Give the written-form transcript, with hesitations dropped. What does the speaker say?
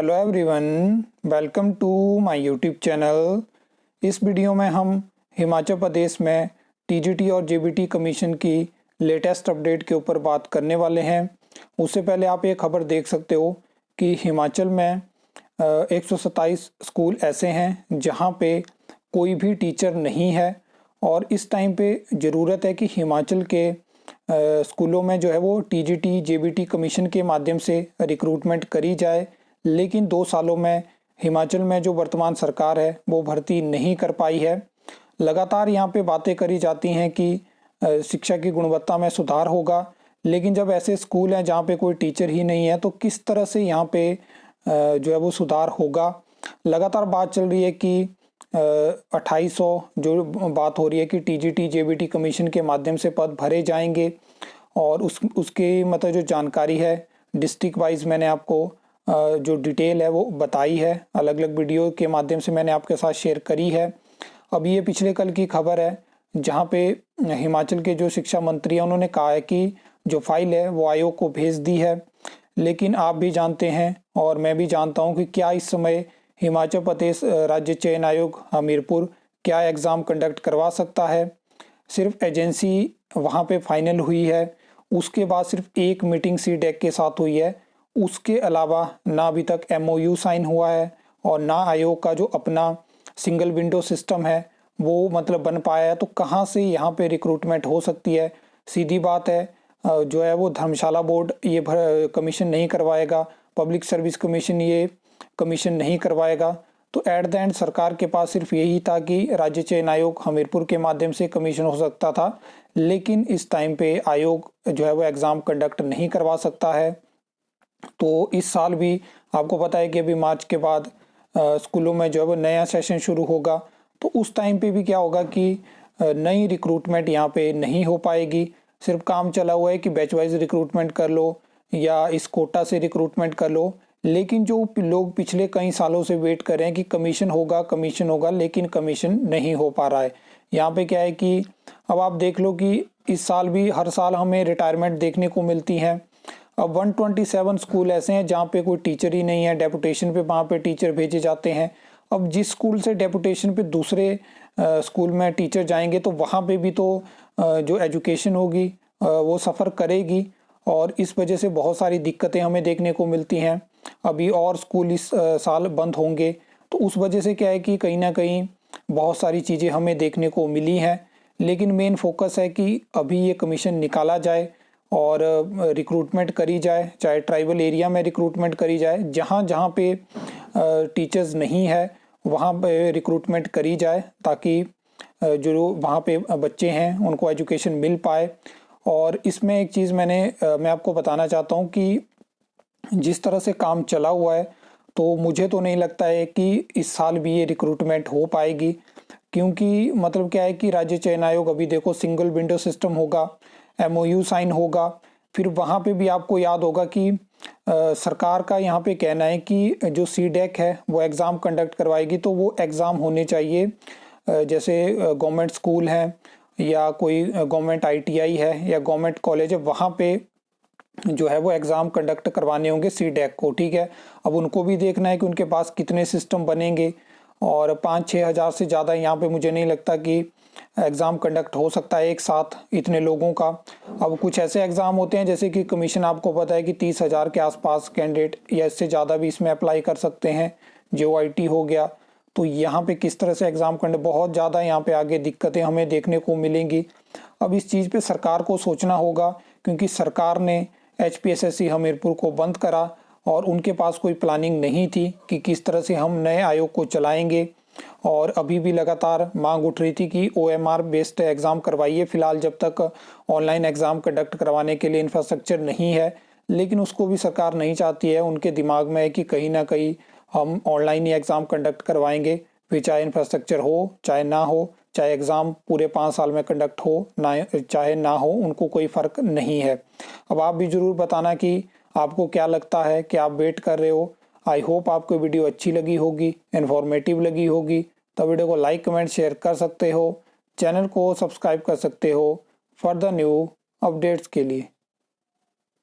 Hello everyone, welcome to my YouTube channel. इस वीडियो में हम हिमाचल प्रदेश में टीजीटी और जेबीटी कमीशन की लेटेस्ट अपडेट के ऊपर बात करने वाले हैं। उससे पहले आप ये खबर देख सकते हो कि हिमाचल में 127 स्कूल ऐसे हैं जहां पे कोई भी टीचर नहीं है और इस टाइम पे ज़रूरत है कि हिमाचल के स्कूलों में जो है वो टीजीटी जेबीटी कमीशन के माध्यम से रिक्रूटमेंट करी जाए। लेकिन 2 सालों में हिमाचल में जो वर्तमान सरकार है वो भर्ती नहीं कर पाई है। लगातार यहाँ पे बातें करी जाती हैं कि शिक्षा की गुणवत्ता में सुधार होगा, लेकिन जब ऐसे स्कूल हैं जहाँ पे कोई टीचर ही नहीं है तो किस तरह से यहाँ पे जो है वो सुधार होगा। लगातार बात चल रही है कि 2800 जो बात हो रही है कि टीजीटी जेबीटी कमीशन के माध्यम से पद भरे जाएंगे और उसके मतलब जो जानकारी है डिस्ट्रिक्ट वाइज मैंने आपको जो डिटेल है वो बताई है, अलग अलग वीडियो के माध्यम से मैंने आपके साथ शेयर करी है। अब ये पिछले कल की खबर है जहाँ पे हिमाचल के जो शिक्षा मंत्री हैं उन्होंने कहा है कि जो फाइल है वो आयोग को भेज दी है। लेकिन आप भी जानते हैं और मैं भी जानता हूँ कि क्या इस समय हिमाचल प्रदेश राज्य चयन आयोग हमीरपुर क्या एग्ज़ाम कंडक्ट करवा सकता है। सिर्फ एजेंसी वहाँ पे फाइनल हुई है, उसके बाद सिर्फ एक मीटिंग सीडेक के साथ हुई है। उसके अलावा ना अभी तक एमओयू साइन हुआ है और ना आयोग का जो अपना सिंगल विंडो सिस्टम है वो मतलब बन पाया है। तो कहाँ से यहाँ पे रिक्रूटमेंट हो सकती है? सीधी बात है, जो है वो धर्मशाला बोर्ड ये कमीशन नहीं करवाएगा, पब्लिक सर्विस कमीशन ये कमीशन नहीं करवाएगा। तो एट द एंड सरकार के पास सिर्फ यही था कि राज्य चयन आयोग हमीरपुर के माध्यम से कमीशन हो सकता था, लेकिन इस टाइम पे आयोग जो है वो एग्ज़ाम कंडक्ट नहीं करवा सकता है। तो इस साल भी आपको पता है कि अभी मार्च के बाद स्कूलों में जो है वो नया सेशन शुरू होगा। तो उस टाइम पे भी क्या होगा कि नई रिक्रूटमेंट यहाँ पे नहीं हो पाएगी। सिर्फ काम चला हुआ है कि बैच वाइज रिक्रूटमेंट कर लो या इस कोटा से रिक्रूटमेंट कर लो, लेकिन जो लोग पिछले कई सालों से वेट कर रहे हैं कि कमीशन होगा, लेकिन कमीशन नहीं हो पा रहा है। यहाँ पे क्या है कि अब आप देख लो कि इस साल भी हर साल हमें रिटायरमेंट देखने को मिलती हैं। अब 127 स्कूल ऐसे हैं जहाँ पे कोई टीचर ही नहीं है, डेपुटेशन पे वहाँ पे टीचर भेजे जाते हैं। अब जिस स्कूल से डेपुटेशन पे दूसरे स्कूल में टीचर जाएंगे तो वहाँ पे भी तो जो एजुकेशन होगी वो सफ़र करेगी और इस वजह से बहुत सारी दिक्कतें हमें देखने को मिलती हैं। अभी और स्कूल इस साल बंद होंगे तो उस वजह से क्या है कि कहीं ना कहीं बहुत सारी चीज़ें हमें देखने को मिली हैं। लेकिन मेन फोकस है कि अभी ये कमीशन निकाला जाए और रिक्रूटमेंट करी जाए, चाहे ट्राइबल एरिया में रिक्रूटमेंट करी जाए, जहाँ जहाँ पे टीचर्स नहीं है वहाँ पे रिक्रूटमेंट करी जाए ताकि जो वहाँ पे बच्चे हैं उनको एजुकेशन मिल पाए। और इसमें एक चीज़ मैं आपको बताना चाहता हूँ कि जिस तरह से काम चला हुआ है तो मुझे तो नहीं लगता है कि इस साल भी ये रिक्रूटमेंट हो पाएगी, क्योंकि मतलब क्या है कि राज्य चयन आयोग अभी देखो सिंगल विंडो सिस्टम होगा, एमओयू साइन होगा, फिर वहाँ पे भी आपको याद होगा कि सरकार का यहाँ पे कहना है कि जो सीडेक है वो एग्ज़ाम कंडक्ट करवाएगी। तो वो एग्ज़ाम होने चाहिए जैसे गवर्नमेंट स्कूल है या कोई गवर्नमेंट आईटीआई है या गवर्नमेंट कॉलेज है, वहाँ पे जो है वो एग्ज़ाम कंडक्ट करवाने होंगे सीडेक को। ठीक है, अब उनको भी देखना है कि उनके पास कितने सिस्टम बनेंगे और 5-6 हज़ार से ज़्यादा यहाँ पे मुझे नहीं लगता कि एग्ज़ाम कंडक्ट हो सकता है एक साथ इतने लोगों का। अब कुछ ऐसे एग्ज़ाम होते हैं जैसे कि कमीशन आपको पता है कि 30,000 के आसपास कैंडिडेट या इससे ज़्यादा भी इसमें अप्लाई कर सकते हैं, JOIT हो गया। तो यहाँ पे किस तरह से एग्ज़ाम कंडक्ट, बहुत ज़्यादा यहाँ पे आगे दिक्कतें हमें देखने को मिलेंगी। अब इस चीज़ पे सरकार को सोचना होगा, क्योंकि सरकार ने HPSSC हमीरपुर को बंद करा और उनके पास कोई प्लानिंग नहीं थी कि किस तरह से हम नए आयोग को चलाएंगे। और अभी भी लगातार मांग उठ रही थी कि OMR बेस्ड एग्ज़ाम करवाइए, फिलहाल जब तक ऑनलाइन एग्ज़ाम कंडक्ट करवाने के लिए इंफ्रास्ट्रक्चर नहीं है। लेकिन उसको भी सरकार नहीं चाहती है, उनके दिमाग में है कि कहीं ना कहीं हम ऑनलाइन ही एग्ज़ाम कंडक्ट करवाएंगे, फिर चाहे इंफ्रास्ट्रक्चर हो चाहे ना हो, चाहे एग्ज़ाम पूरे 5 साल में कंडक्ट हो ना चाहे ना हो, उनको कोई फ़र्क नहीं है। अब आप भी ज़रूर बताना कि आपको क्या लगता है, कि आप वेट कर रहे हो। आई होप आपको वीडियो अच्छी लगी होगी, इन्फॉर्मेटिव लगी होगी। तो वीडियो को लाइक कमेंट शेयर कर सकते हो, चैनल को सब्सक्राइब कर सकते हो फॉर द न्यू अपडेट्स के लिए।